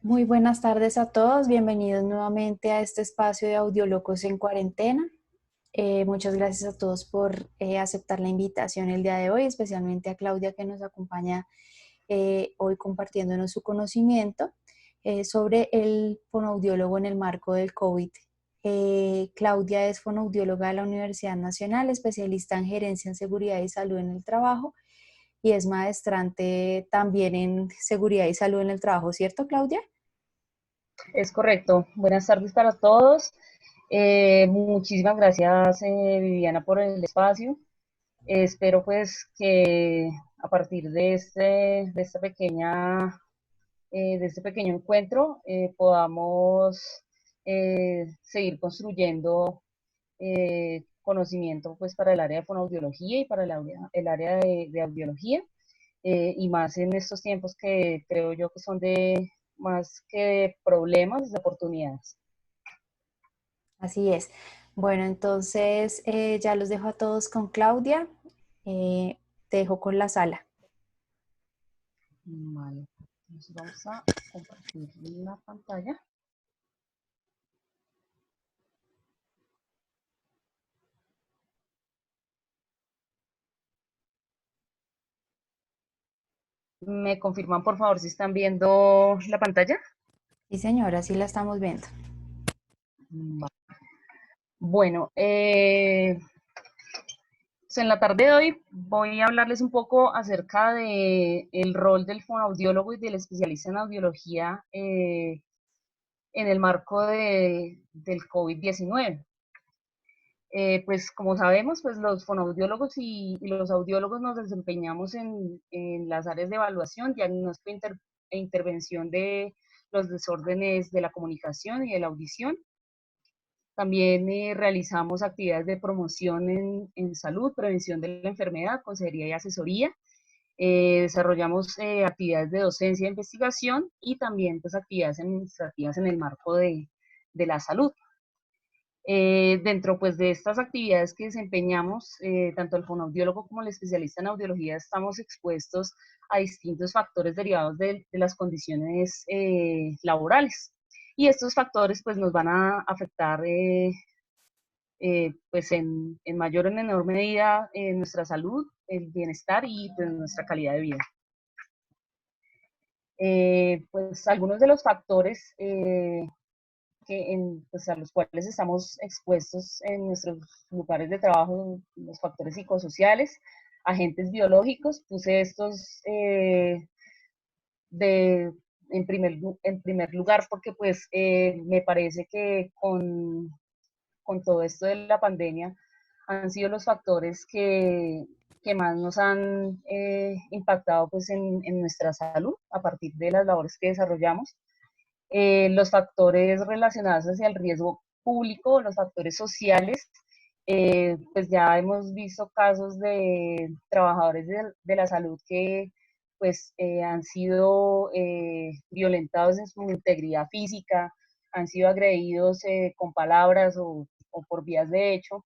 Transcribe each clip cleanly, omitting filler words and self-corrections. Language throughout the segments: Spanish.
Muy buenas tardes a todos, bienvenidos nuevamente a este espacio de Audiólogos en Cuarentena. Muchas gracias a todos por aceptar la invitación el día de hoy, especialmente a Claudia que nos acompaña hoy compartiéndonos su conocimiento sobre el fonoaudiólogo en el marco del COVID. Claudia es fonoaudióloga de la Universidad Nacional, especialista en gerencia en seguridad y salud en el trabajo y es maestrante también en seguridad y salud en el trabajo, ¿cierto, Claudia? Es correcto. Buenas tardes para todos. Muchísimas gracias, Viviana, por el espacio. Espero pues que a partir de esta pequeña, de este pequeño encuentro podamos seguir construyendo conocimiento pues para el área de fonoaudiología y para el área de audiología. Y más en estos tiempos que creo yo que son de más que de problemas, de oportunidades. Así es. Bueno, entonces ya los dejo a todos con Claudia. Te dejo con la sala. Vale, entonces vamos a compartir la pantalla. ¿Me confirman por favor si están viendo la pantalla? Sí, señora, sí la estamos viendo. Vale. Bueno, pues en la tarde de hoy voy a hablarles un poco acerca de el rol del fonoaudiólogo y del especialista en audiología en el marco del COVID-19. Pues como sabemos, pues los fonoaudiólogos y los audiólogos nos desempeñamos en las áreas de evaluación, diagnóstico e intervención de los desórdenes de la comunicación y de la audición. También realizamos actividades de promoción en salud, prevención de la enfermedad, consejería y asesoría. Desarrollamos actividades de docencia e investigación y también pues, actividades administrativas en el marco de la salud. Dentro pues, de estas actividades que desempeñamos, tanto el fonoaudiólogo como el especialista en audiología estamos expuestos a distintos factores derivados de las condiciones laborales. Y estos factores pues, nos van a afectar pues, en mayor o menor medida nuestra salud, el bienestar y pues, nuestra calidad de vida. Pues algunos de los factores pues, a los cuales estamos expuestos en nuestros lugares de trabajo, los factores psicosociales, agentes biológicos, puse estos de, en primer lugar porque pues me parece que con todo esto de la pandemia han sido los factores que más nos han impactado pues en nuestra salud a partir de las labores que desarrollamos. Los factores relacionados hacia el riesgo público, los factores sociales, pues ya hemos visto casos de trabajadores de la salud que pues han sido violentados en su integridad física, han sido agredidos con palabras o por vías de hecho,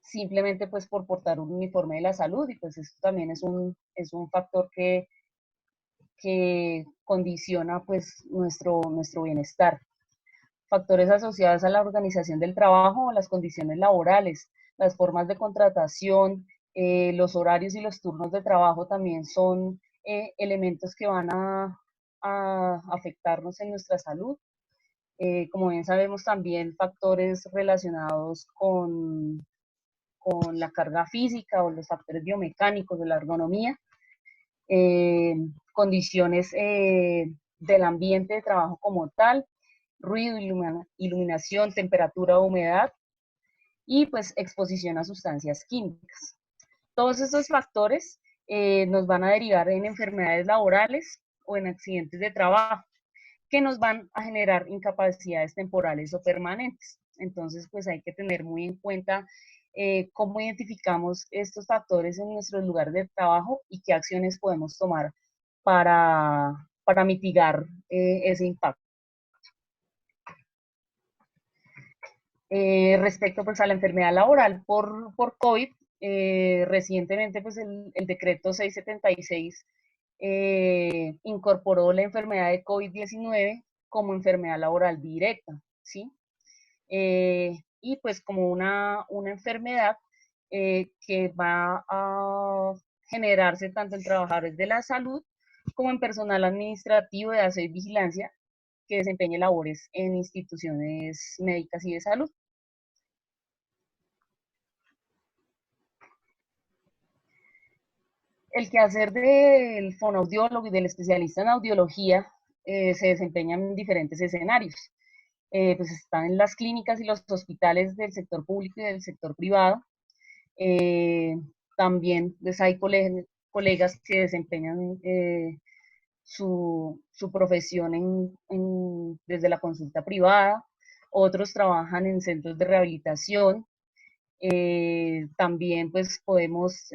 simplemente pues por portar un uniforme de la salud y pues esto también es un factor que condiciona pues nuestro bienestar. Factores asociados a la organización del trabajo, las condiciones laborales, las formas de contratación, los horarios y los turnos de trabajo también son elementos que van a afectarnos en nuestra salud. Como bien sabemos, también factores relacionados con la carga física o los factores biomecánicos de la ergonomía, eh, condiciones del ambiente de trabajo como tal, ruido, iluminación, temperatura, humedad y pues exposición a sustancias químicas. Todos estos factores nos van a derivar en enfermedades laborales o en accidentes de trabajo que nos van a generar incapacidades temporales o permanentes. Entonces, pues hay que tener muy en cuenta cómo identificamos estos factores en nuestros lugares de trabajo y qué acciones podemos tomar para mitigar ese impacto. Respecto pues, a la enfermedad laboral por COVID, recientemente pues, el decreto 676 incorporó la enfermedad de COVID-19 como enfermedad laboral directa, ¿sí? Y pues como una enfermedad que va a generarse tanto en trabajadores de la salud como en personal administrativo de aseo y vigilancia que desempeñe labores en instituciones médicas y de salud. El quehacer del fonoaudiólogo y del especialista en audiología se desempeña en diferentes escenarios. Pues están en las clínicas y los hospitales del sector público y del sector privado. Eh, También pues, hay colegas que desempeñan su profesión desde la consulta privada, otros trabajan en centros de rehabilitación. También pues podemos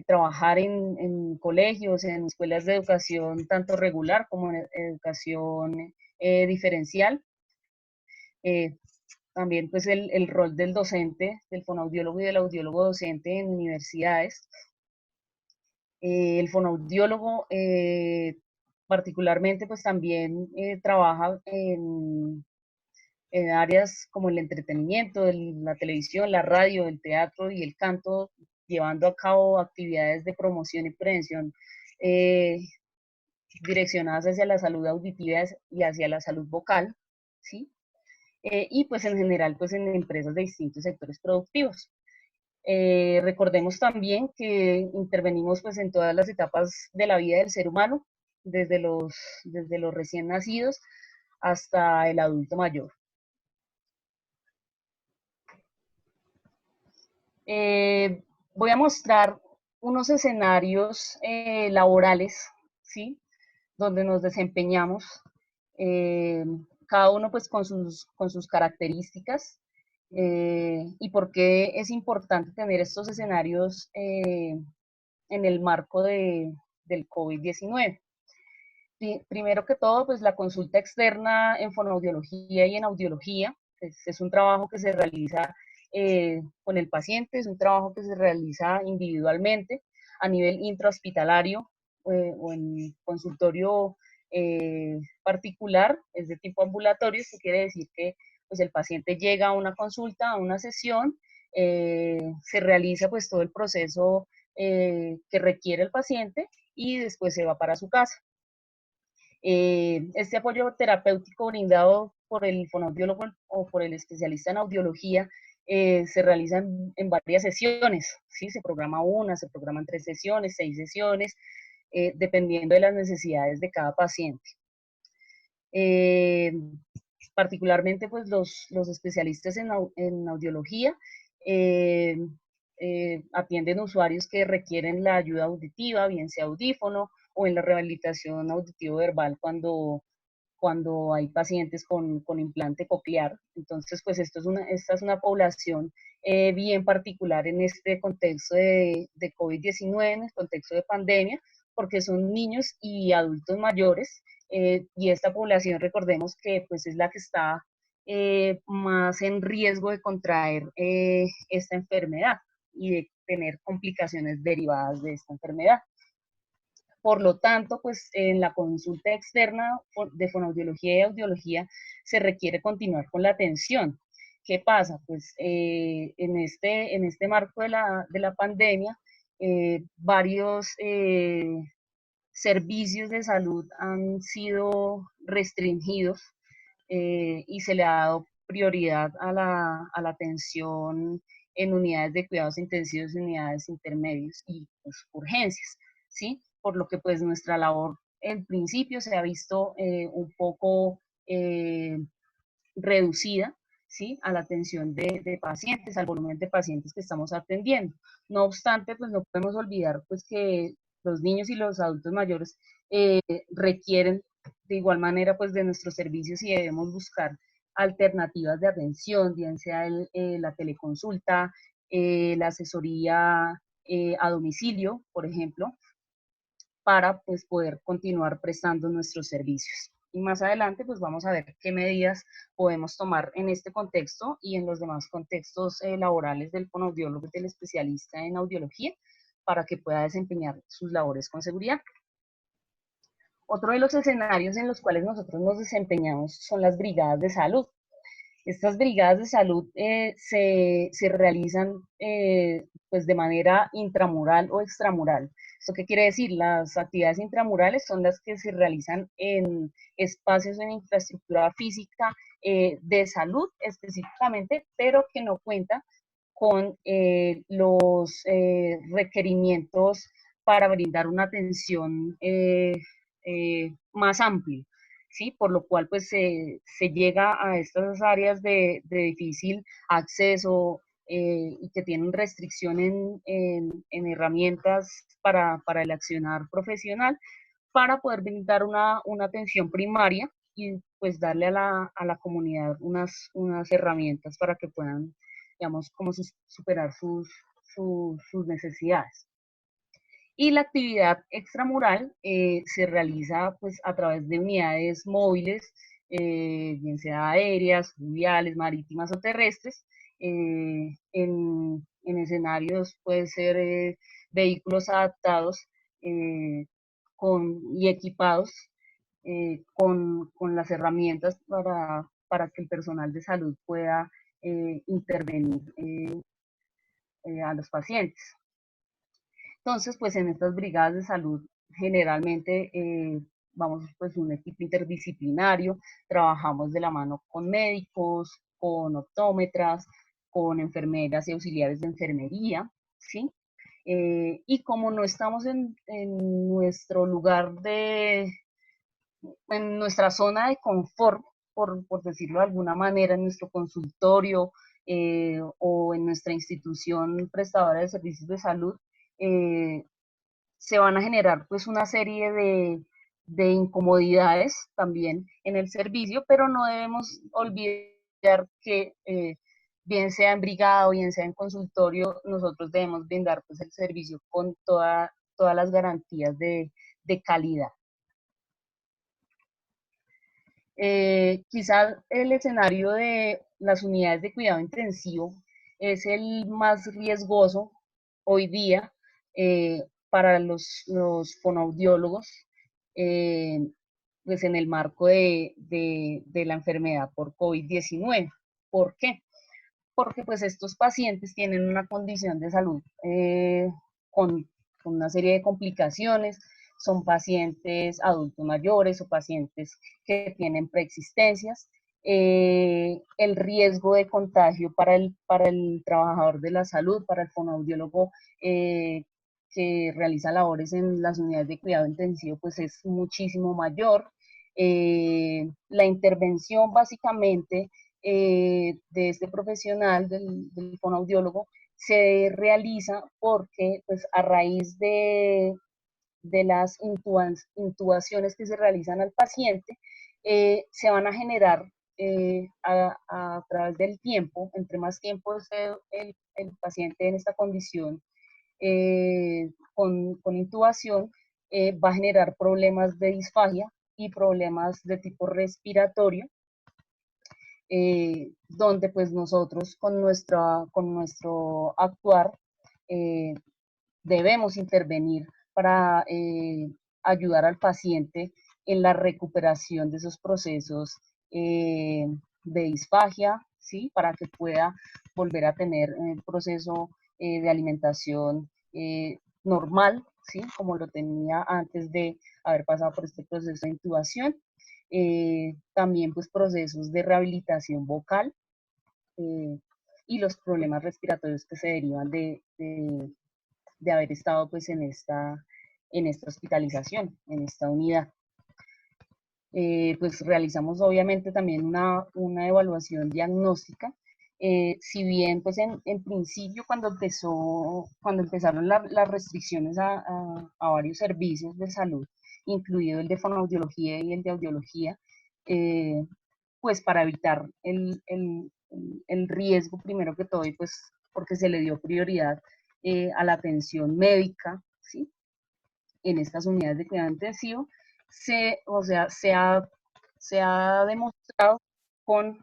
trabajar en colegios, en escuelas de educación tanto regular como en educación diferencial. Eh, También pues el rol del docente, del fonoaudiólogo y del audiólogo docente en universidades. El fonoaudiólogo particularmente pues también trabaja en áreas como el entretenimiento, la televisión, la radio, el teatro y el canto, llevando a cabo actividades de promoción y prevención eh, direccionadas hacia la salud auditiva y hacia la salud vocal, ¿sí? Y pues en general pues en empresas de distintos sectores productivos. Recordemos también que intervenimos pues en todas las etapas de la vida del ser humano, desde los recién nacidos hasta el adulto mayor. Voy a mostrar unos escenarios laborales, ¿sí? Donde nos desempeñamos, eh, cada uno pues con sus características, y por qué es importante tener estos escenarios en el marco del COVID-19. Primero que todo, pues la consulta externa en fonoaudiología y en audiología es un trabajo que se realiza con el paciente, es un trabajo que se realiza individualmente a nivel intrahospitalario o en consultorio particular, es de tipo ambulatorio. Esto quiere decir que pues, el paciente llega a una consulta, a una sesión, se realiza pues todo el proceso que requiere el paciente y después se va para su casa. Este apoyo terapéutico brindado por el fonoaudiólogo o por el especialista en audiología se realiza en varias sesiones, ¿sí? Se programa una, se programan 3 sesiones, 6 sesiones, dependiendo de las necesidades de cada paciente. Eh, Particularmente pues los especialistas en audiología eh, atienden usuarios que requieren la ayuda auditiva, bien sea audífono o en la rehabilitación auditivo-verbal cuando hay pacientes con implante coclear. Entonces, pues esta es una población bien particular en este contexto de COVID-19, en el contexto de pandemia, porque son niños y adultos mayores, y esta población, recordemos que pues es la que está más en riesgo de contraer esta enfermedad y de tener complicaciones derivadas de esta enfermedad. Por lo tanto, pues en la consulta externa de fonoaudiología y audiología se requiere continuar con la atención. ¿Qué pasa? Pues en este marco de la pandemia, varios servicios de salud han sido restringidos y se le ha dado prioridad a la atención en unidades de cuidados intensivos, unidades intermedios y pues, urgencias, ¿sí? Por lo que pues nuestra labor en principio se ha visto un poco reducida, ¿sí? A la atención de pacientes, al volumen de pacientes que estamos atendiendo. No obstante, pues no podemos olvidar pues que los niños y los adultos mayores requieren de igual manera pues de nuestros servicios y debemos buscar alternativas de atención, bien sea la teleconsulta, la asesoría a domicilio, por ejemplo, para pues poder continuar prestando nuestros servicios. Y más adelante pues vamos a ver qué medidas podemos tomar en este contexto y en los demás contextos laborales del fonoaudiólogo y del especialista en audiología para que pueda desempeñar sus labores con seguridad. Otro de los escenarios en los cuales nosotros nos desempeñamos son las brigadas de salud. Estas brigadas de salud se realizan pues de manera intramural o extramural. ¿Esto qué quiere decir? Las actividades intramurales son las que se realizan en espacios en infraestructura física de salud específicamente, pero que no cuentan con los requerimientos para brindar una atención más amplia. ¿Sí? Por lo cual pues se llega a estas áreas de difícil acceso y que tienen restricción en herramientas para el accionar profesional, para poder brindar una atención primaria y pues darle a la comunidad unas herramientas para que puedan, digamos, como superar sus necesidades. Y la actividad extramural se realiza pues a través de unidades móviles, bien sea aéreas, fluviales, marítimas o terrestres, en escenarios puede ser vehículos adaptados y equipados con las herramientas para que el personal de salud pueda intervenir a los pacientes. Entonces, pues en estas brigadas de salud generalmente vamos pues un equipo interdisciplinario, trabajamos de la mano con médicos, con optómetras, con enfermeras y auxiliares de enfermería, ¿sí? Y como no estamos en nuestro lugar en nuestra zona de confort, por decirlo de alguna manera, en nuestro consultorio o en nuestra institución prestadora de servicios de salud, eh, se van a generar pues una serie de incomodidades también en el servicio, pero no debemos olvidar que bien sea en brigada o bien sea en consultorio, nosotros debemos brindar pues el servicio con todas las garantías de calidad. Quizás el escenario de las unidades de cuidado intensivo es el más riesgoso hoy día para los fonoaudiólogos, eh, pues en el marco de la enfermedad por COVID-19. ¿Por qué? Porque pues estos pacientes tienen una condición de salud con, con una serie de complicaciones, son pacientes adultos mayores o pacientes que tienen preexistencias. El riesgo de contagio para el trabajador de la salud, para el fonoaudiólogo que realiza labores en las unidades de cuidado intensivo, pues es muchísimo mayor. La intervención básicamente de este profesional, del fonoaudiólogo, se realiza porque pues, a raíz de las intubaciones que se realizan al paciente, se van a generar a través del tiempo, entre más tiempo esté el paciente en esta condición con intubación, va a generar problemas de disfagia y problemas de tipo respiratorio, donde pues nosotros con nuestro actuar debemos intervenir para ayudar al paciente en la recuperación de esos procesos de disfagia, ¿sí? Para que pueda volver a tener un proceso de alimentación normal, ¿sí? Como lo tenía antes de haber pasado por este proceso de intubación. También pues procesos de rehabilitación vocal y los problemas respiratorios que se derivan de haber estado pues en esta hospitalización, en esta unidad. Pues realizamos obviamente también una evaluación diagnóstica. Si bien pues en principio cuando empezaron las restricciones a varios servicios de salud, incluido el de fonoaudiología y el de audiología, pues para evitar el riesgo primero que todo, y pues porque se le dio prioridad a la atención médica, ¿sí? En estas unidades de cuidado intensivo, se ha demostrado con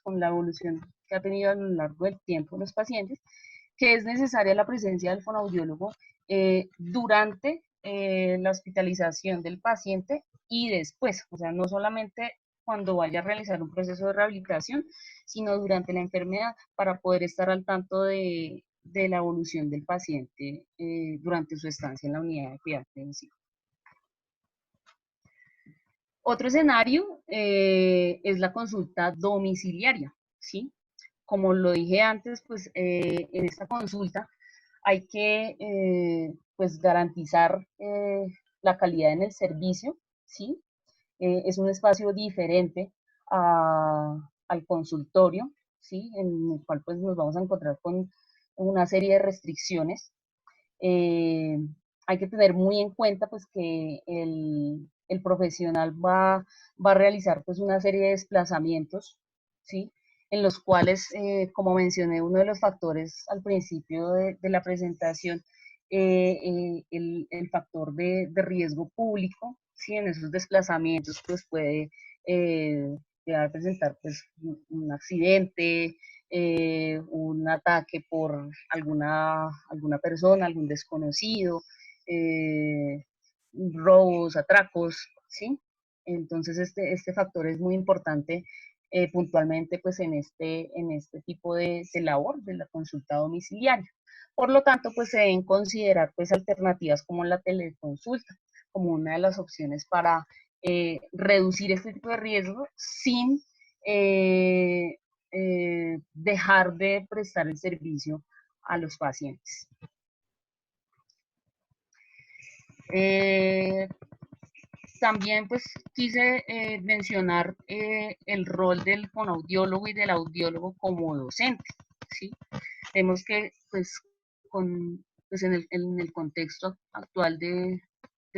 la evolución que ha tenido a lo largo del tiempo los pacientes, que es necesaria la presencia del fonoaudiólogo durante la hospitalización del paciente y después, o sea, no solamente cuando vaya a realizar un proceso de rehabilitación, sino durante la enfermedad para poder estar al tanto de la evolución del paciente durante su estancia en la unidad de cuidado intensivo. Otro escenario es la consulta domiciliaria, ¿sí? Como lo dije antes, pues en esta consulta hay que pues garantizar la calidad en el servicio, ¿sí? Es un espacio diferente al consultorio, ¿sí? En el cual pues nos vamos a encontrar con una serie de restricciones. Eh, Hay que tener muy en cuenta pues que el profesional va a realizar pues una serie de desplazamientos, ¿sí? En los cuales, como mencioné, uno de los factores al principio de la presentación, el factor de riesgo público, ¿sí? En esos desplazamientos pues puede llegar a presentar pues un accidente, un ataque por alguna persona, algún desconocido, robos, atracos, ¿sí? Entonces este factor es muy importante puntualmente pues en este tipo de labor de la consulta domiciliaria. Por lo tanto, pues se deben considerar pues alternativas como la teleconsulta, como una de las opciones para reducir este tipo de riesgo sin dejar de prestar el servicio a los pacientes. También pues quise mencionar el rol del fonoaudiólogo y del audiólogo como docente, ¿sí? Vemos que pues, pues en el contexto actual de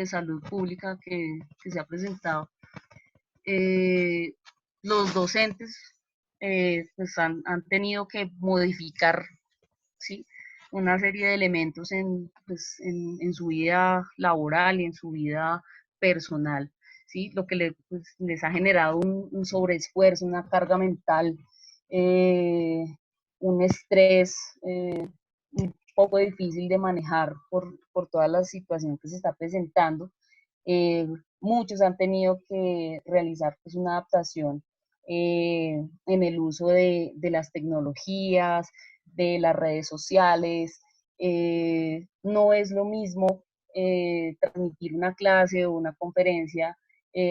salud pública que se ha presentado, los docentes pues han tenido que modificar, ¿sí? Una serie de elementos pues, en su vida laboral y en su vida personal, ¿sí? Lo que pues, les ha generado un sobreesfuerzo, una carga mental, eh, un estrés un poco difícil de manejar por toda la situación que se está presentando. Muchos han tenido que realizar pues, una adaptación en el uso de las tecnologías, de las redes sociales. No es lo mismo transmitir una clase o una conferencia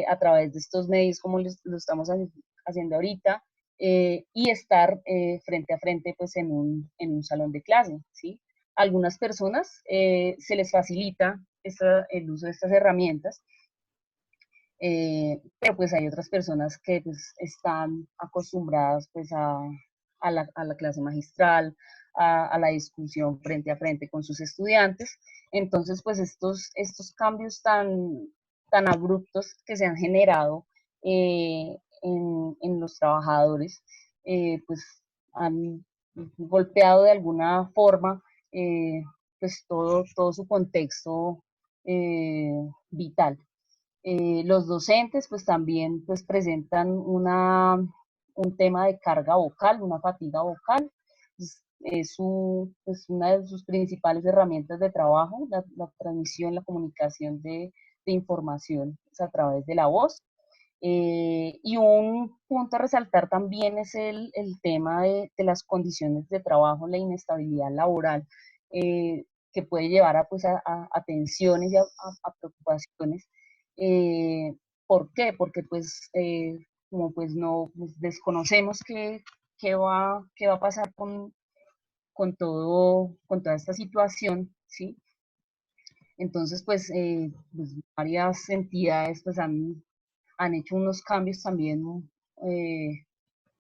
a través de estos medios como lo estamos haciendo ahorita y estar frente a frente pues, en un salón de clase, ¿sí? A algunas personas se les facilita el uso de estas herramientas, pero pues hay otras personas que pues están acostumbradas pues a la clase magistral, a la discusión frente a frente con sus estudiantes. Entonces pues estos cambios tan abruptos que se han generado en los trabajadores, pues han golpeado de alguna forma pues todo su contexto vital. Los docentes pues también pues presentan un tema de carga vocal, una fatiga vocal. Es pues, una de sus principales herramientas de trabajo, la transmisión, la comunicación de información pues, a través de la voz. Y un punto a resaltar también es el tema de las condiciones de trabajo, la inestabilidad laboral, que puede llevar a, pues, a tensiones y a preocupaciones. ¿Por qué? Porque pues como pues no pues, desconocemos qué va a pasar con toda esta situación, ¿sí? Entonces pues varias entidades pues han hecho unos cambios también eh,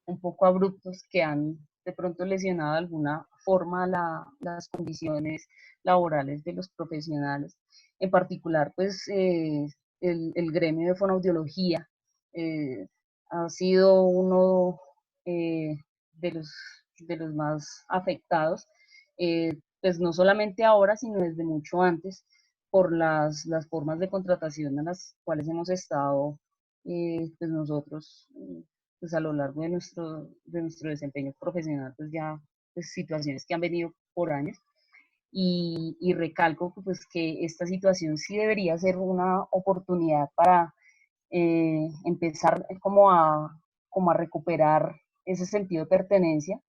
un poco abruptos que han de pronto lesionado de alguna forma las condiciones laborales de los profesionales. En particular, pues el gremio de fonoaudiología eh, ha sido uno eh, de, los, de los más afectados, pues no solamente ahora, sino desde mucho antes, por las formas de contratación a las cuales hemos estado pues nosotros pues a lo largo de nuestro desempeño profesional, pues ya pues, situaciones que han venido por años. y recalco pues, que esta situación sí debería ser una oportunidad para empezar como a recuperar ese sentido de pertenencia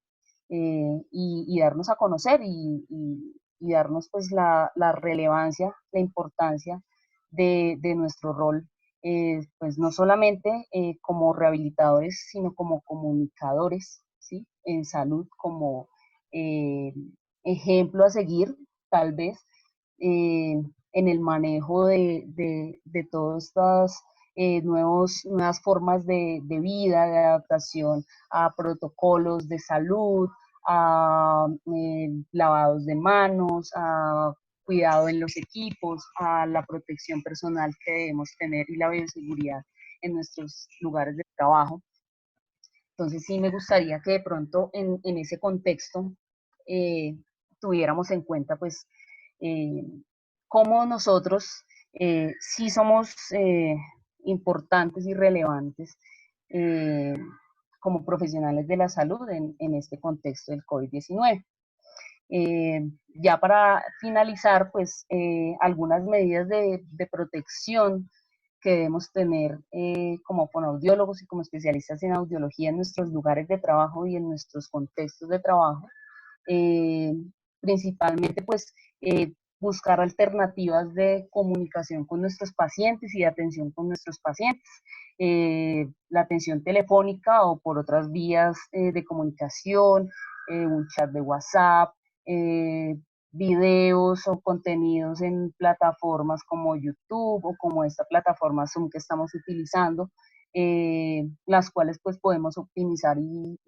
y darnos a conocer y darnos pues la relevancia, la importancia de nuestro rol, pues no solamente como rehabilitadores, sino como comunicadores, ¿sí? En salud, como eh, ejemplo a seguir, tal vez, en el manejo de todas estas nuevas formas de vida, de adaptación a protocolos de salud, a lavados de manos, a cuidado en los equipos, a la protección personal que debemos tener y la bioseguridad en nuestros lugares de trabajo. Entonces sí me gustaría que de pronto en ese contexto eh, tuviéramos en cuenta pues eh, cómo nosotros sí somos importantes y relevantes eh, como profesionales de la salud en este contexto del COVID-19. Ya para finalizar, pues algunas medidas de protección que debemos tener como fonoaudiólogos y como especialistas en audiología en nuestros lugares de trabajo y en nuestros contextos de trabajo. Eh, Principalmente, pues, buscar alternativas de comunicación con nuestros pacientes y de atención con nuestros pacientes. La atención telefónica o por otras vías de comunicación, un chat de WhatsApp, eh, videos o contenidos en plataformas como YouTube o como esta plataforma Zoom que estamos utilizando, las cuales pues podemos optimizar y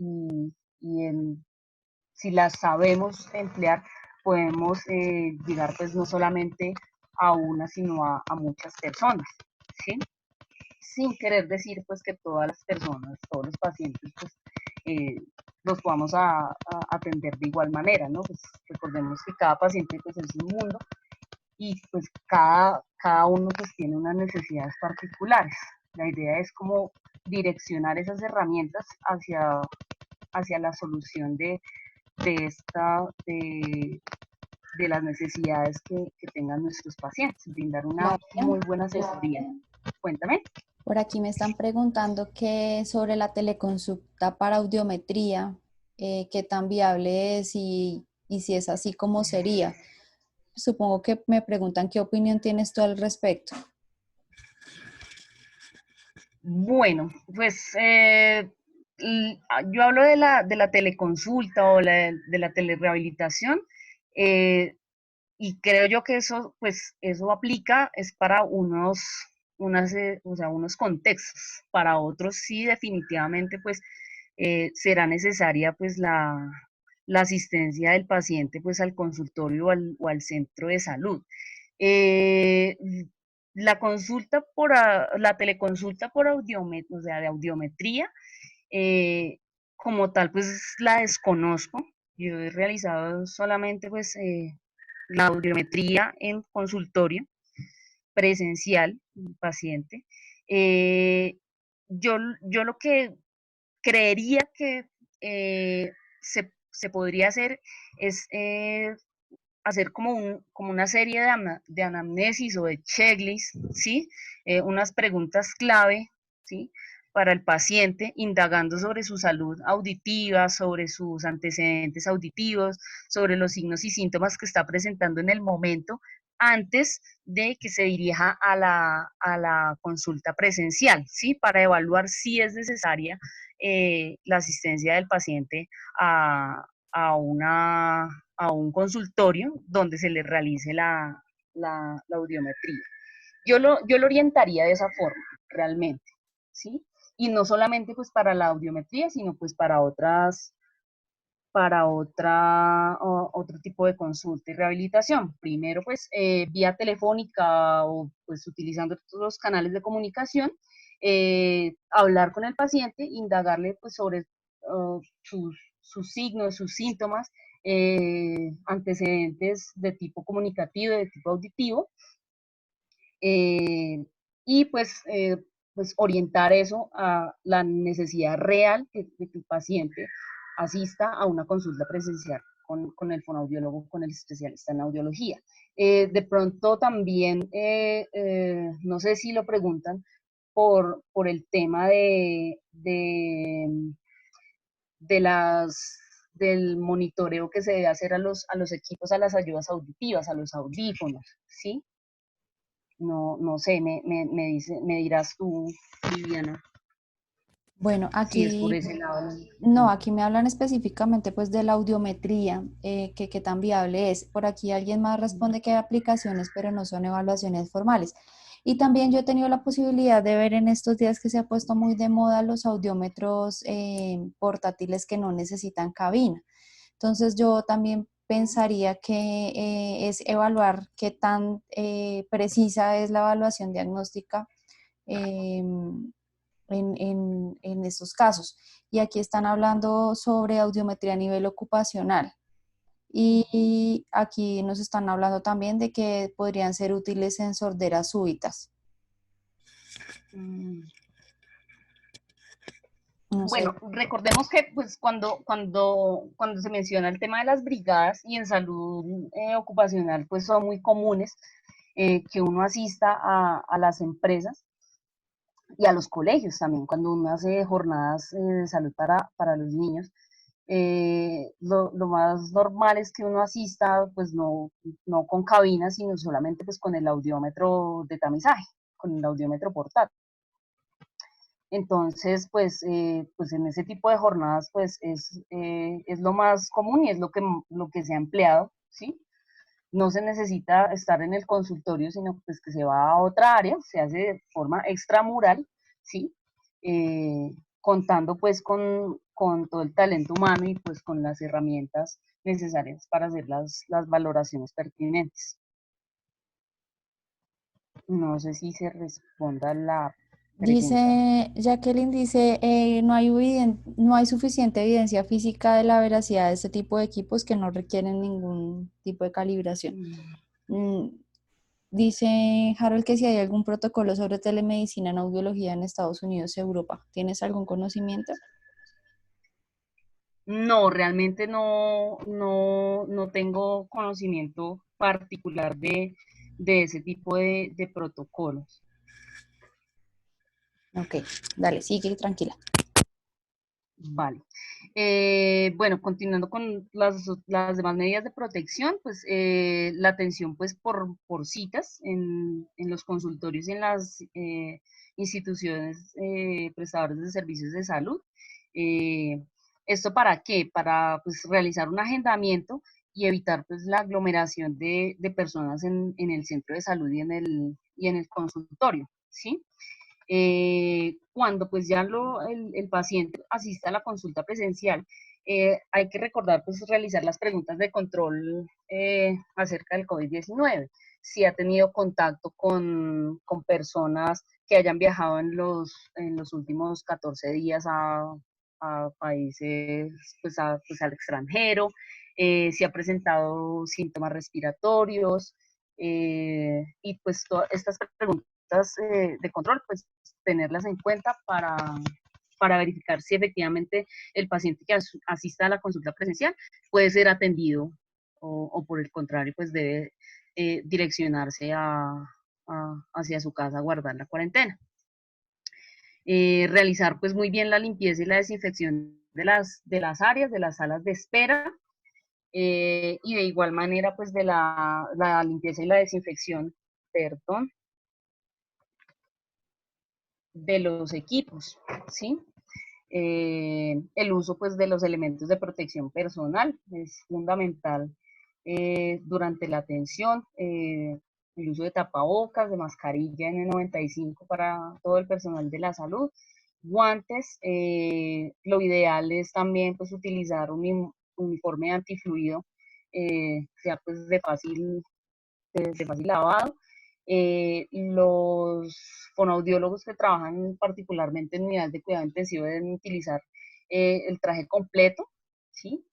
si las sabemos emplear, podemos llegar pues no solamente a una, sino a muchas personas, ¿sí? Sin querer decir pues que todas las personas, todos los pacientes, pues los podamos a atender de igual manera, ¿no? Pues recordemos que cada paciente pues es un mundo y pues cada uno pues tiene unas necesidades particulares. La idea es como direccionar esas herramientas hacia la solución de, esta, de las necesidades que tengan nuestros pacientes, brindar una Claudia, muy buena asesoría. Cuéntame. por aquí me están preguntando que sobre la teleconsulta para audiometría, qué tan viable es y si es así, ¿cómo sería? Supongo que me preguntan qué opinión tienes tú al respecto. Bueno, pues yo hablo de la teleconsulta o de la telerehabilitación y creo yo que eso, pues eso aplica, es para o sea, unos contextos, para otros sí definitivamente pues será necesaria pues la asistencia del paciente pues al consultorio o al centro de salud. Eh, la consulta la teleconsulta por audiometría, o sea, de audiometría, eh, como tal, pues la desconozco. Yo he realizado solamente pues la audiometría en consultorio presencial, paciente. Eh, yo lo que creería que se podría hacer es hacer como una serie de anamnesis o de checklist, ¿sí? Unas preguntas clave, ¿sí? Para el paciente, indagando sobre su salud auditiva, sobre sus antecedentes auditivos, sobre los signos y síntomas que está presentando en el momento, antes de que se dirija a la consulta presencial, ¿sí? Para evaluar si es necesaria la asistencia del paciente a, una, a un consultorio donde se le realice la audiometría. Yo lo orientaría de esa forma, realmente, ¿sí? Y no solamente pues para la audiometría, sino pues para otro tipo de consulta y rehabilitación. Primero, pues, vía telefónica o pues utilizando todos los canales de comunicación, hablar con el paciente, indagarle pues sobre sus signos, sus síntomas, antecedentes de tipo comunicativo, de tipo auditivo, eh, y pues orientar eso a la necesidad real de que el paciente asista a una consulta presencial con el fonoaudiólogo, con el especialista en audiología. De pronto también, no sé si lo preguntan, por el tema de del monitoreo que se debe hacer a los equipos, a las ayudas auditivas, a los audífonos, ¿sí? No sé, me dirás tú, Viviana, Bueno, si es por aquí ese lado. no, aquí me hablan específicamente pues de la audiometría, que qué tan viable es. Por aquí alguien más responde que hay aplicaciones, pero no son evaluaciones formales. Y también yo he tenido la posibilidad de ver en estos días que se ha puesto muy de moda los audiómetros portátiles que no necesitan cabina. Entonces yo también pensaría que es evaluar qué tan precisa es la evaluación diagnóstica en estos casos. Y aquí están hablando sobre audiometría a nivel ocupacional. Y aquí nos están hablando también de que podrían ser útiles en sorderas súbitas. Mm. No sé. Bueno, recordemos que pues cuando se menciona el tema de las brigadas y en salud ocupacional, pues son muy comunes que uno asista a las empresas y a los colegios también, cuando uno hace jornadas de salud para los niños. Lo más normal es que uno asista, pues no con cabina, sino solamente pues con el audiómetro de tamizaje, con el audiómetro portátil. Entonces, pues en ese tipo de jornadas, pues es lo más común y es lo que se ha empleado, ¿sí? No se necesita estar en el consultorio, sino pues que se va a otra área, se hace de forma extramural, ¿sí? Contando pues con todo el talento humano y pues con las herramientas necesarias para hacer las valoraciones pertinentes. No sé si se responda la pregunta. Dice, Jacqueline dice, no hay suficiente evidencia física de la veracidad de este tipo de equipos que no requieren ningún tipo de calibración. Mm, Dice Harold que si hay algún protocolo sobre telemedicina en audiología en Estados Unidos y Europa. ¿Tienes algún conocimiento? No, realmente no tengo conocimiento particular de ese tipo de protocolos. Ok, dale, sigue tranquila. Vale. Bueno, continuando con las demás medidas de protección, pues la atención pues por citas en los consultorios y en las instituciones prestadoras de servicios de salud. Eh, ¿Esto para qué? Para pues realizar un agendamiento y evitar pues la aglomeración de personas en el centro de salud y en el consultorio, ¿sí? Cuando pues ya el paciente asista a la consulta presencial, hay que recordar pues realizar las preguntas de control acerca del COVID-19, si ha tenido contacto con personas que hayan viajado en los últimos 14 días a países, pues al extranjero, si ha presentado síntomas respiratorios, y pues todas estas preguntas de control, pues tenerlas en cuenta para verificar si efectivamente el paciente que asista a la consulta presencial puede ser atendido o por el contrario, pues debe direccionarse hacia su casa a guardar la cuarentena. Realizar pues muy bien la limpieza y la desinfección de las áreas, de las salas de espera, y de igual manera pues de la limpieza y la desinfección, perdón, de los equipos, ¿sí? El uso pues de los elementos de protección personal es fundamental durante la atención, el uso de tapabocas, de mascarilla N95 para todo el personal de la salud, guantes, lo ideal es también pues utilizar un uniforme antifluido, sea pues de fácil lavado. Los fonoaudiólogos que trabajan particularmente en unidades de cuidado intensivo deben utilizar el traje completo, ¿sí?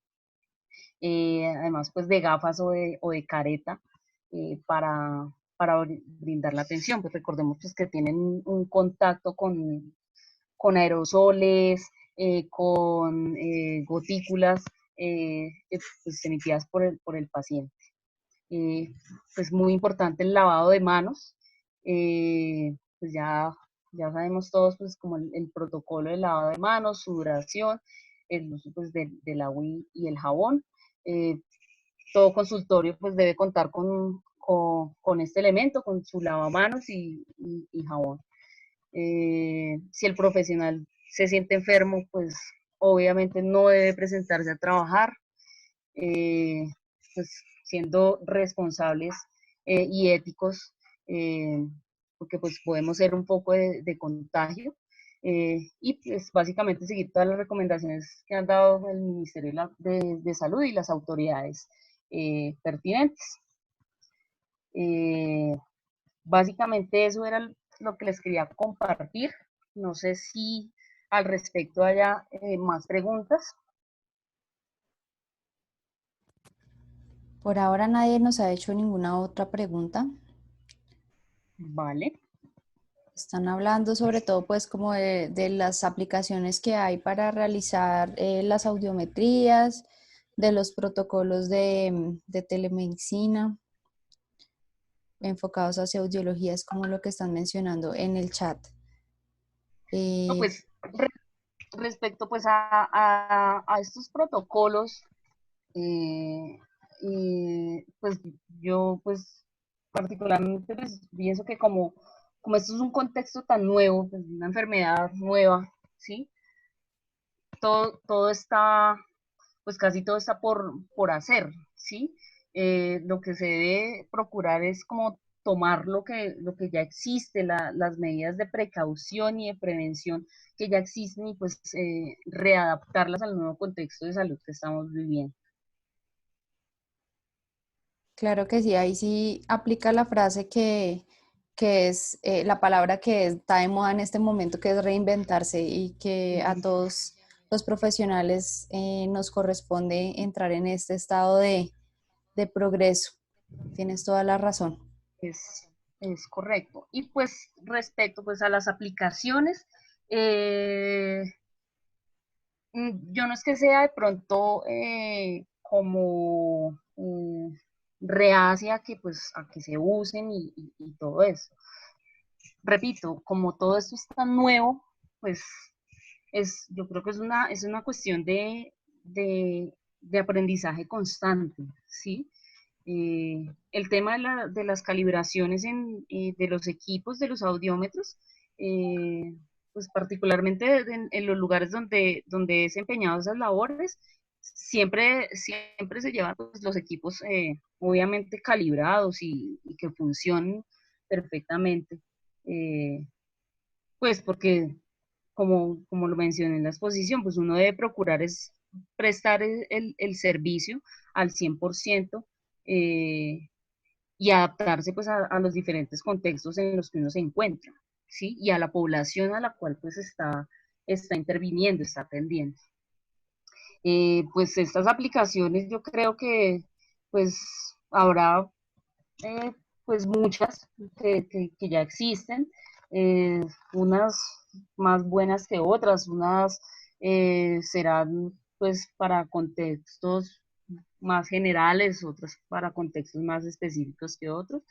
Además pues de gafas o de careta para brindar la atención. Pues recordemos pues, que tienen un contacto con aerosoles, con gotículas, pues, emitidas por el paciente. Pues muy importante el lavado de manos, pues ya sabemos todos pues como el protocolo de lavado de manos, su duración, el uso pues del agua y el jabón. Todo consultorio pues debe contar con este elemento, con su lavamanos y jabón. Si el profesional se siente enfermo, pues obviamente no debe presentarse a trabajar, pues siendo responsables y éticos, porque pues podemos ser un poco de contagio. Y pues básicamente seguir todas las recomendaciones que han dado el Ministerio de Salud y las autoridades pertinentes. Básicamente eso era lo que les quería compartir. No sé si al respecto haya más preguntas. Por ahora nadie nos ha hecho ninguna otra pregunta. Vale. Están hablando sobre todo pues como de las aplicaciones que hay para realizar las audiometrías, de los protocolos de telemedicina enfocados hacia audiología, es como lo que están mencionando en el chat. No, Eh, pues respecto pues a estos protocolos, pues yo pues particularmente pues, pienso que como esto es un contexto tan nuevo, pues, una enfermedad nueva, ¿sí? Todo está, pues casi todo está por hacer, ¿sí? Lo que se debe procurar es como tomar lo que ya existe, las medidas de precaución y de prevención que ya existen y pues readaptarlas al nuevo contexto de salud que estamos viviendo. claro que sí, ahí sí aplica la frase que es la palabra que está de moda en este momento, que es reinventarse y que a todos los profesionales nos corresponde entrar en este estado de progreso. Tienes toda la razón. Es, es correcto. Y pues respecto pues a las aplicaciones, eh, yo no es que sea de pronto como reacia que pues a que se usen y todo eso. Repito, como todo esto es tan nuevo, pues yo creo que es una cuestión de aprendizaje constante, ¿sí? El tema de las calibraciones de los equipos, de los audiómetros, eh, pues particularmente en los lugares donde he desempeñado esas labores, siempre se llevan pues, los equipos obviamente calibrados y que funcionen perfectamente, eh, pues porque como lo mencioné en la exposición, pues uno debe procurar es prestar el servicio al 100%, eh, y adaptarse pues a los diferentes contextos en los que uno se encuentra, ¿sí? Y a la población a la cual pues está interviniendo, está atendiendo. Pues estas aplicaciones yo creo que pues habrá eh, pues muchas que ya existen, eh, unas más buenas que otras, unas serán pues para contextos más generales, otras para contextos más específicos que otros.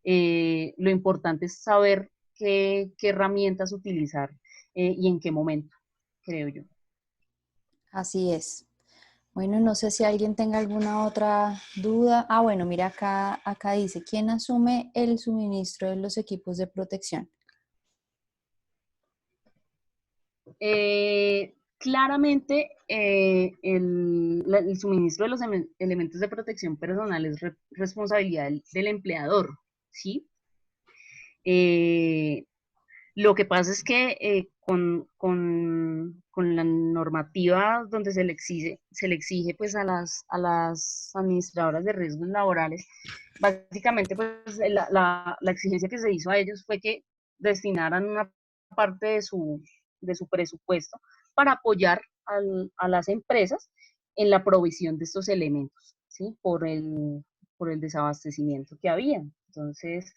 Lo importante es saber qué herramientas utilizar y en qué momento, creo yo. Así es. Bueno, no sé si alguien tenga alguna otra duda. Ah, bueno, mira acá dice, ¿quién asume el suministro de los equipos protección? Claramente, el suministro de los elementos de protección personal es responsabilidad del empleador, ¿sí? Eh, lo que pasa es que con la normativa donde se le exige pues a las administradoras de riesgos laborales, básicamente pues la exigencia que se hizo a ellos fue que destinaran una parte de su presupuesto para apoyar a las empresas en la provisión de estos elementos, ¿sí? Por el desabastecimiento que había. Entonces,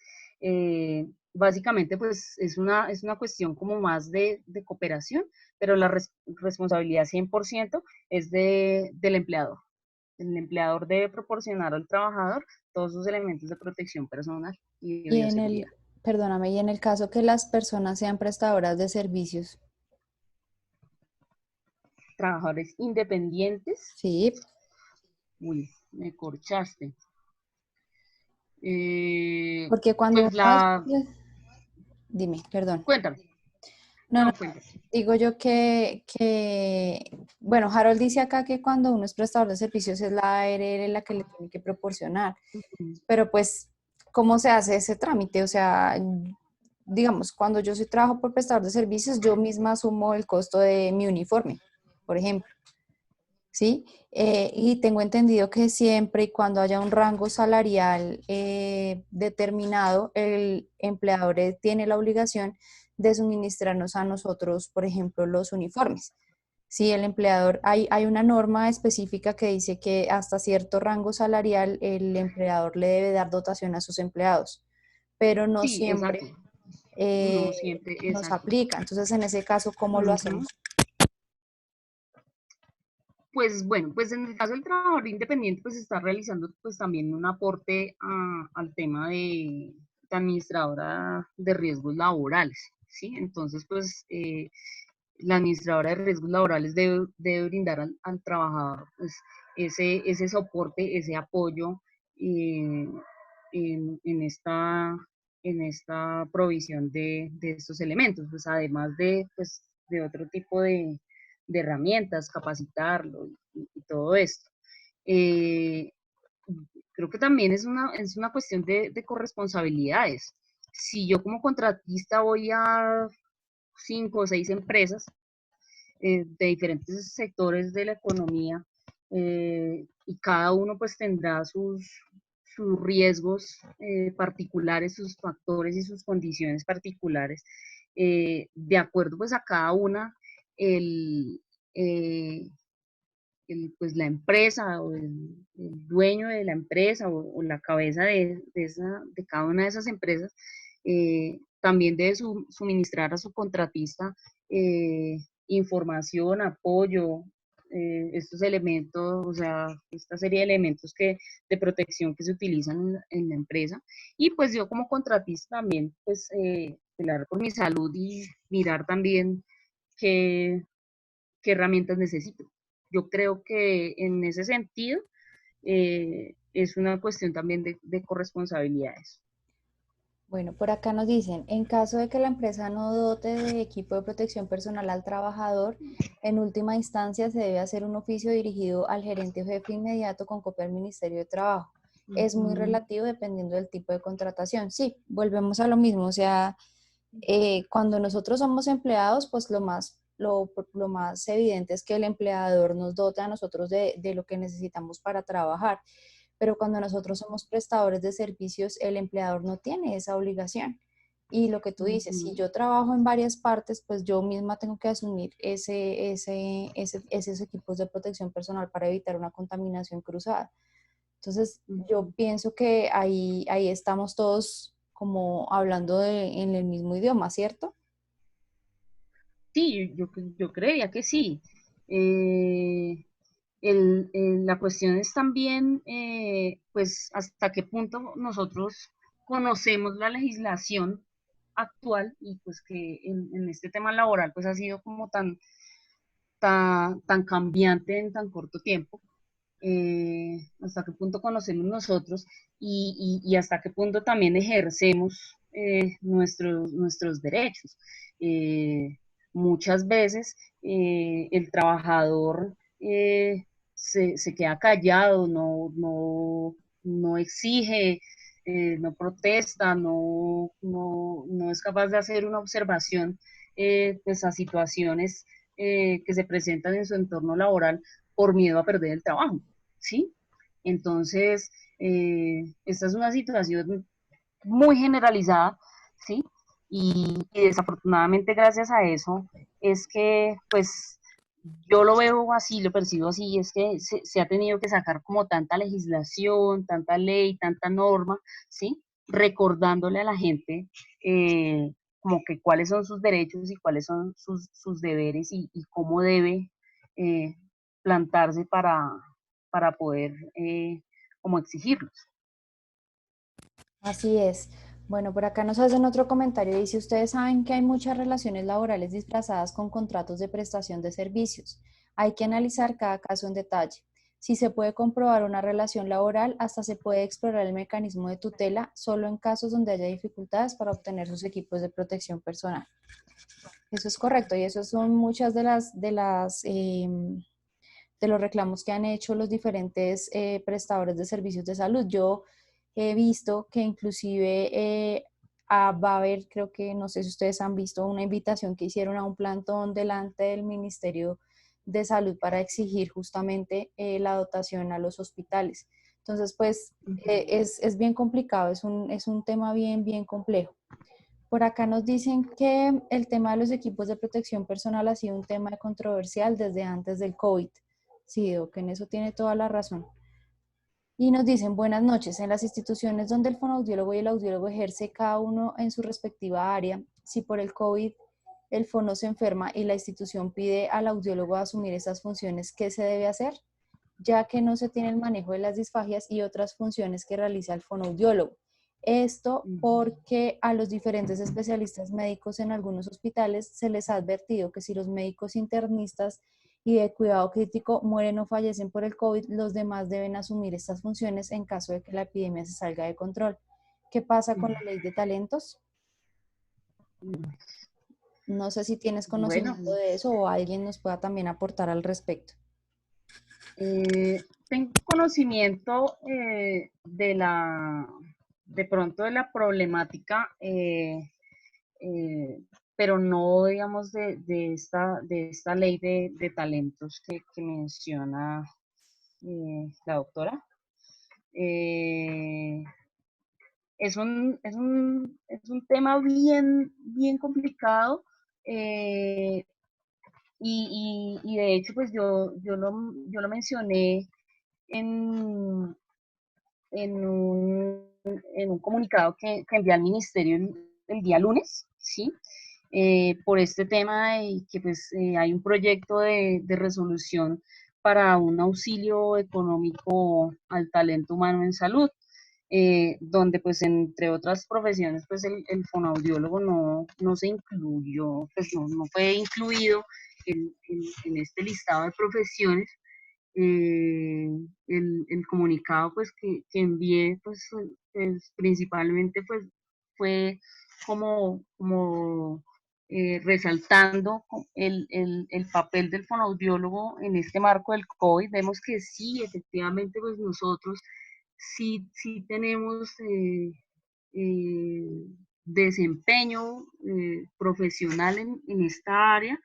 Básicamente, pues es una cuestión como más de cooperación, pero la responsabilidad 100% es del empleador. El empleador debe proporcionar al trabajador todos sus elementos de protección personal y de Y en el, bioseguridad. perdóname, y en el caso que las personas sean prestadoras de servicios, Trabajadores independientes, sí, uy, me corchaste. Eh, porque cuando pues uno es, la, dime, perdón. cuéntame, No, no, no, no. cuéntame. Digo yo bueno, Harold dice acá que cuando uno es prestador de servicios es la ARL la que le tiene que proporcionar, pero pues, ¿cómo se hace ese trámite? O sea, digamos, cuando yo soy trabajo por prestador de servicios, yo misma asumo el costo de mi uniforme, por ejemplo, ¿sí? Y tengo entendido que siempre y cuando haya un rango salarial determinado, el empleador tiene la obligación de suministrarnos a nosotros, por ejemplo, los uniformes. Sí, el empleador, hay una norma específica que dice que hasta cierto rango salarial el empleador le debe dar dotación a sus empleados, pero no Sí, siempre exacto. eh, No siempre, nos exacto. aplica. Entonces, en ese caso, ¿cómo lo hacemos? Ujú. Pues bueno, pues en el caso del trabajador independiente, pues está realizando pues también un aporte al tema de administradora de riesgos laborales, ¿sí? Entonces, pues la administradora de riesgos laborales debe brindar al trabajador pues, ese soporte, ese apoyo eh, en esta provisión de estos elementos, pues además pues, de otro tipo de herramientas, capacitarlo y todo esto. Eh, Creo que también es una cuestión de corresponsabilidades. Si yo como contratista voy a 5 o 6 empresas de diferentes sectores de la economía y cada uno pues tendrá sus riesgos particulares, sus factores y sus condiciones particulares. De acuerdo pues a cada una, el, eh, pues la empresa o el dueño de la empresa o la cabeza de cada una de esas empresas también debe suministrar a su contratista información, apoyo, estos elementos, o sea, esta serie de elementos de protección que se utilizan en la empresa. Y pues yo como contratista también, pues, velar por mi salud y mirar también qué, qué herramientas necesito. Yo creo que en ese sentido es una cuestión también de corresponsabilidades. Bueno, por acá nos dicen, en caso de que la empresa no dote de equipo de protección personal al trabajador, en última instancia se debe hacer un oficio dirigido al gerente o jefe inmediato con copia al Ministerio de Trabajo. Uh Es muy -huh. relativo dependiendo del tipo de contratación. Sí, volvemos a lo mismo. O sea, cuando nosotros somos empleados, pues lo más evidente es que el empleador nos dote a nosotros de lo que necesitamos para trabajar. Pero cuando nosotros somos prestadores de servicios, el empleador no tiene esa obligación. Y lo que tú Uh dices, si -huh. yo trabajo en varias partes, pues yo misma tengo que asumir esos equipos de protección personal para evitar una contaminación cruzada. Entonces, Uh yo -huh. pienso que ahí estamos todos como hablando en el mismo idioma, ¿cierto? Sí, yo creía que sí. Eh, la cuestión es también, pues, hasta qué punto nosotros conocemos la legislación actual y pues que en este tema laboral pues ha sido como tan cambiante en tan corto tiempo, hasta qué punto conocemos nosotros y hasta qué punto también ejercemos nuestros derechos. Eh, Muchas veces el trabajador se queda callado, no exige, no protesta, no es capaz de hacer una observación pues a situaciones que se presentan en su entorno laboral por miedo a perder el trabajo, ¿sí? Entonces, esta es una situación muy generalizada, ¿sí? Y desafortunadamente gracias a eso es que, pues, yo lo veo así, lo percibo así, es que se ha tenido que sacar como tanta legislación, tanta ley, tanta norma, ¿sí? recordándole a la gente como que cuáles son sus derechos y cuáles son sus deberes y cómo debe eh, plantarse para poder como exigirlos. Así es. Bueno, por acá nos hacen otro comentario. Dice, ustedes saben que hay muchas relaciones laborales disfrazadas con contratos de prestación de servicios. Hay que analizar cada caso en detalle. Si se puede comprobar una relación laboral, hasta se puede explorar el mecanismo de tutela solo en casos donde haya dificultades para obtener sus equipos de protección personal. Eso es correcto y eso son muchas de los reclamos que han hecho los diferentes prestadores de servicios de salud. Yo he visto que inclusive va a haber, creo que, no sé si ustedes han visto, una invitación que hicieron a un plantón delante del Ministerio de Salud para exigir justamente la dotación a los hospitales. Entonces, pues es bien complicado, es un tema bien complejo. Por acá nos dicen que el tema de los equipos de protección personal ha sido un tema controversial desde antes del COVID. Sí, Doc, en eso tiene toda la razón. Y nos dicen, buenas noches, en las instituciones donde el fonoaudiólogo y el audiólogo ejerce cada uno en su respectiva área, si por el COVID el fono se enferma y la institución pide al audiólogo asumir esas funciones, ¿qué se debe hacer? Ya que no se tiene el manejo de las disfagias y otras funciones que realiza el fonoaudiólogo. Esto porque a los diferentes especialistas médicos en algunos hospitales se les ha advertido que si los médicos internistas y de cuidado crítico mueren o fallecen por el COVID, los demás deben asumir estas funciones en caso de que la epidemia se salga de control. ¿Qué pasa con la ley de talentos? No sé si tienes Bueno, conocimiento de eso o alguien nos pueda también aportar al respecto. tengo conocimiento de pronto de la problemática, pero no, digamos, de esta ley de talentos que menciona la doctora. Eh, es un tema bien complicado y de hecho, pues yo lo mencioné en, en un, en un comunicado que envié al ministerio el día lunes, ¿sí? Por este tema y que pues hay un proyecto de resolución para un auxilio económico al talento humano en salud, donde pues entre otras profesiones pues el fonoaudiólogo no se incluyó, pues no fue incluido en este listado de profesiones. El comunicado pues que envié pues principalmente pues fue como resaltando el papel del fonoaudiólogo en este marco del COVID. Vemos que sí, efectivamente, pues nosotros sí tenemos eh, desempeño profesional en esta área,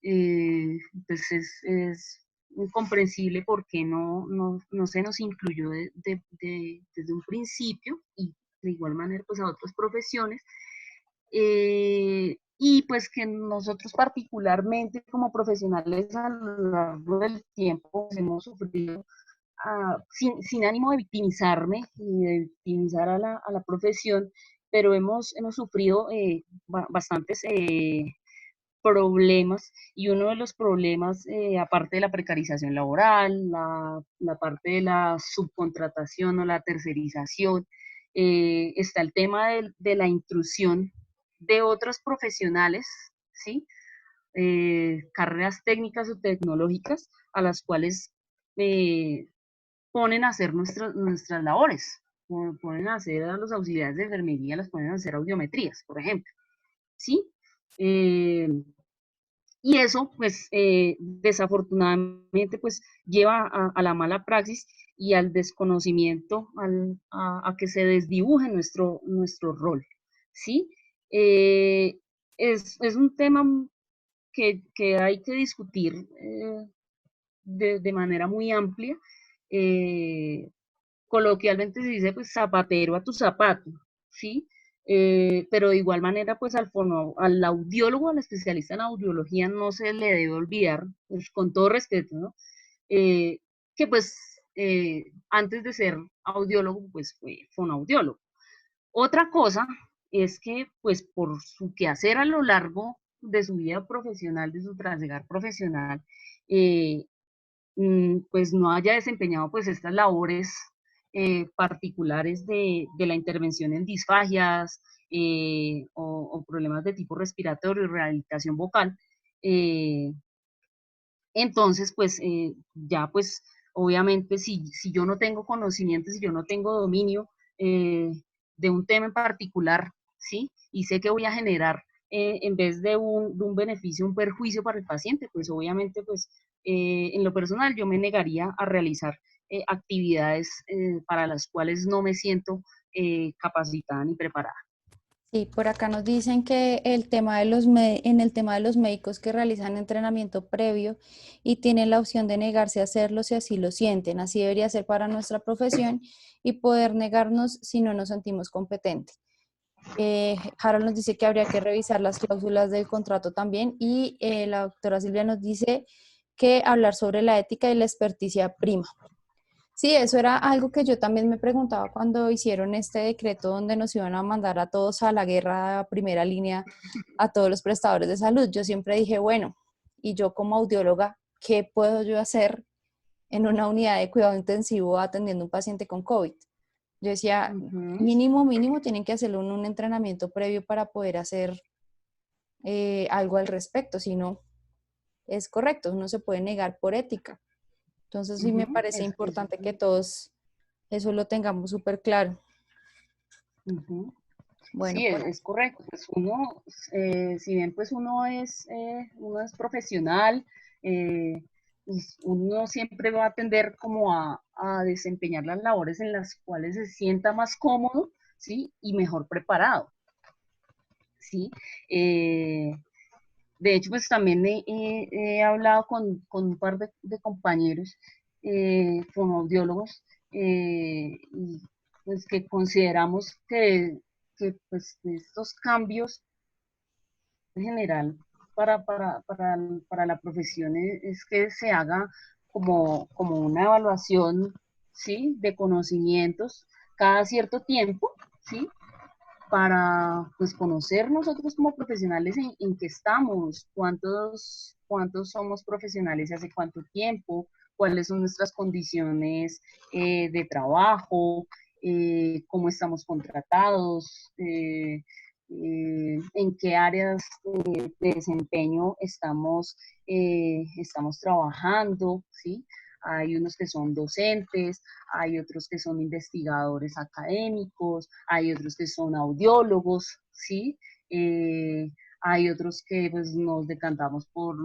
pues es incomprensible por qué no se nos incluyó desde un principio y de igual manera pues a otras profesiones. Y pues que nosotros particularmente como profesionales a lo largo del tiempo pues, hemos sufrido sin ánimo de victimizarme y de victimizar a la profesión, pero hemos sufrido bastantes problemas y uno de los problemas, aparte de la precarización laboral, la parte de la subcontratación o la tercerización, está el tema de la intrusión de otros profesionales, ¿sí? Carreras técnicas o tecnológicas a las cuales eh, ponen a hacer nuestras labores, ponen a hacer a los auxiliares de enfermería, las ponen a hacer audiometrías, por ejemplo, ¿sí? Eh, y eso, pues, desafortunadamente, pues, lleva a la mala praxis y al desconocimiento, a que se desdibuje nuestro rol, ¿sí? Eh, es un tema que hay que discutir de manera muy amplia. Eh, Coloquialmente se dice, pues, zapatero a tu zapato, ¿sí? Pero de igual manera, pues, al audiólogo, al especialista en audiología, no se le debe olvidar, pues, con todo respeto, ¿no? Eh, que, pues, antes de ser audiólogo, pues, fue fonoaudiólogo. Otra cosa es que, pues, por su quehacer a lo largo de su vida profesional, de su trasegar profesional, eh, pues no haya desempeñado pues estas labores particulares de la intervención en disfagias o problemas de tipo respiratorio, rehabilitación vocal. eh, entonces, pues ya pues obviamente si yo no tengo conocimiento, si yo no tengo dominio eh, de un tema en particular, ¿sí? Y sé que voy a generar en vez de un beneficio, un perjuicio para el paciente, pues obviamente pues en lo personal yo me negaría a realizar actividades para las cuales no me siento capacitada ni preparada. Sí, por acá nos dicen que el tema de en el tema de los médicos que realizan entrenamiento previo y tienen la opción de negarse a hacerlo si así lo sienten. Así debería ser para nuestra profesión y poder negarnos si no nos sentimos competentes. Harold nos dice que habría que revisar las cláusulas del contrato también y la doctora Silvia nos dice que hablar sobre la ética y la experticia prima. Sí, eso era algo que yo también me preguntaba cuando hicieron este decreto donde nos iban a mandar a todos a la guerra a primera línea, a todos los prestadores de salud. Yo siempre dije, bueno, y yo como audióloga, ¿qué puedo yo hacer en una unidad de cuidado intensivo atendiendo a un paciente con COVID? Yo decía, Ujú, mínimo, tienen que hacerlo en un entrenamiento previo para poder hacer algo al respecto, si no, es correcto, uno se puede negar por ética. Entonces sí me ujú, parece importante que todos eso lo tengamos súper claro. ujú. Bueno, Sí, es correcto. Pues uno, si bien pues uno es profesional, eh, pues uno siempre va a tender como a desempeñar las labores en las cuales se sienta más cómodo, ¿sí? Y mejor preparado, ¿sí? Eh, de hecho, pues también he hablado con un par de compañeros fonoaudiólogos y pues que consideramos que pues estos cambios en general para la profesión es que se haga como una evaluación, ¿sí? De conocimientos cada cierto tiempo, ¿sí? Para pues conocer nosotros como profesionales en qué estamos, cuántos somos profesionales y hace cuánto tiempo, cuáles son nuestras condiciones de trabajo, cómo estamos contratados, en qué áreas de desempeño estamos trabajando, ¿sí? Hay unos que son docentes, hay otros que son investigadores académicos, hay otros que son audiólogos, ¿sí? Eh, hay otros que pues, nos decantamos por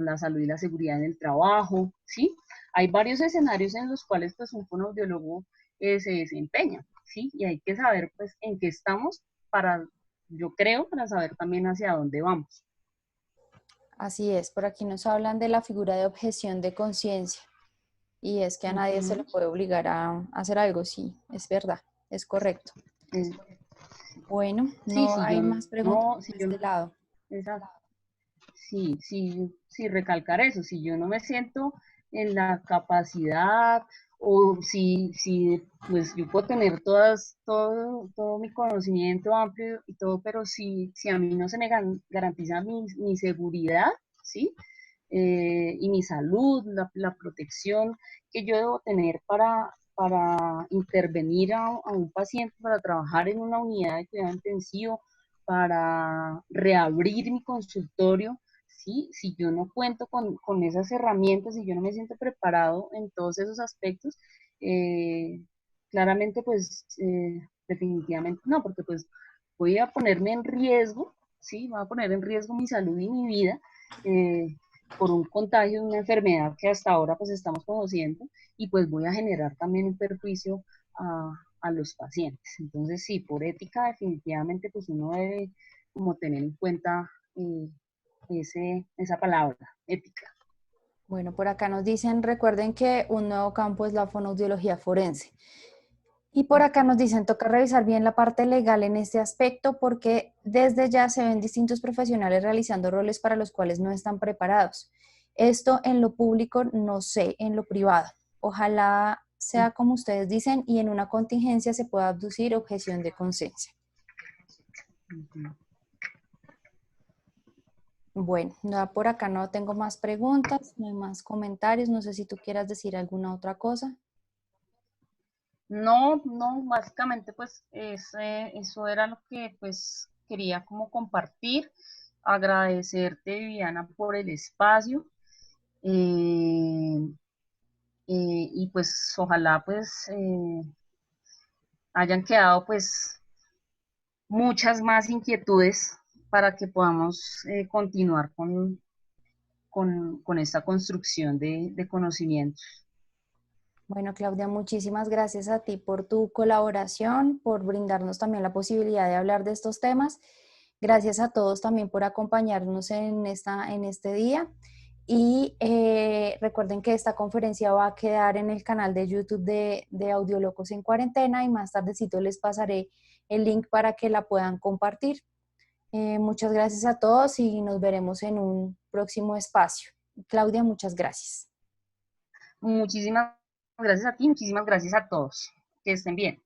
la salud y la seguridad en el trabajo, ¿sí? Hay varios escenarios en los cuales pues, un fonoaudiólogo se desempeña, ¿sí? Y hay que saber pues en qué estamos para, yo creo, para saber también hacia dónde vamos. así es. Por aquí nos hablan de la figura de objeción de conciencia y es que a Uh nadie se le -huh. puede obligar a hacer algo. Sí, es verdad, es correcto. eh, Bueno, sí, no hay más preguntas no, si de yo este lado. exacto. Sí, sí, sí, recalcar eso, si yo no me siento en la capacidad o si pues yo puedo tener todo mi conocimiento amplio y todo, pero si a mí no se me garantiza mi seguridad, ¿sí? Y mi salud, la protección que yo debo tener para intervenir a un paciente, para trabajar en una unidad de cuidado intensivo, para reabrir mi consultorio, ¿sí? Si yo no cuento con esas herramientas, si yo no me siento preparado en todos esos aspectos, eh, claramente pues definitivamente no, porque pues voy a ponerme en riesgo, ¿sí? Voy a poner en riesgo mi salud y mi vida por un contagio de una enfermedad que hasta ahora pues estamos conociendo y pues voy a generar también un perjuicio a los pacientes. Entonces sí, por ética definitivamente pues uno debe como tener en cuenta esa palabra, ética. Bueno, por acá nos dicen, recuerden que un nuevo campo es la fonoaudiología forense. Y por acá nos dicen, toca revisar bien la parte legal en este aspecto porque desde ya se ven distintos profesionales realizando roles para los cuales no están preparados. Esto en lo público, no sé, en lo privado. Ojalá sea como ustedes dicen, y en una contingencia se puede abducir objeción de conciencia. Bueno, ya por acá no tengo más preguntas, no hay más comentarios. No sé si tú quieras decir alguna otra cosa. No, no, básicamente pues eso era lo que pues quería como compartir. Agradecerte, Viviana, por el espacio. eh, y pues ojalá pues hayan quedado pues muchas más inquietudes para que podamos continuar con esta construcción de conocimientos. Bueno, Claudia, muchísimas gracias a ti por tu colaboración, por brindarnos también la posibilidad de hablar de estos temas. Gracias a todos también por acompañarnos en este día. Y recuerden que esta conferencia va a quedar en el canal de YouTube de Audiolocos en Cuarentena y más tardecito les pasaré el link para que la puedan compartir. Muchas gracias a todos y nos veremos en un próximo espacio. Claudia, muchas gracias. Muchísimas gracias a ti, muchísimas gracias a todos. Que estén bien.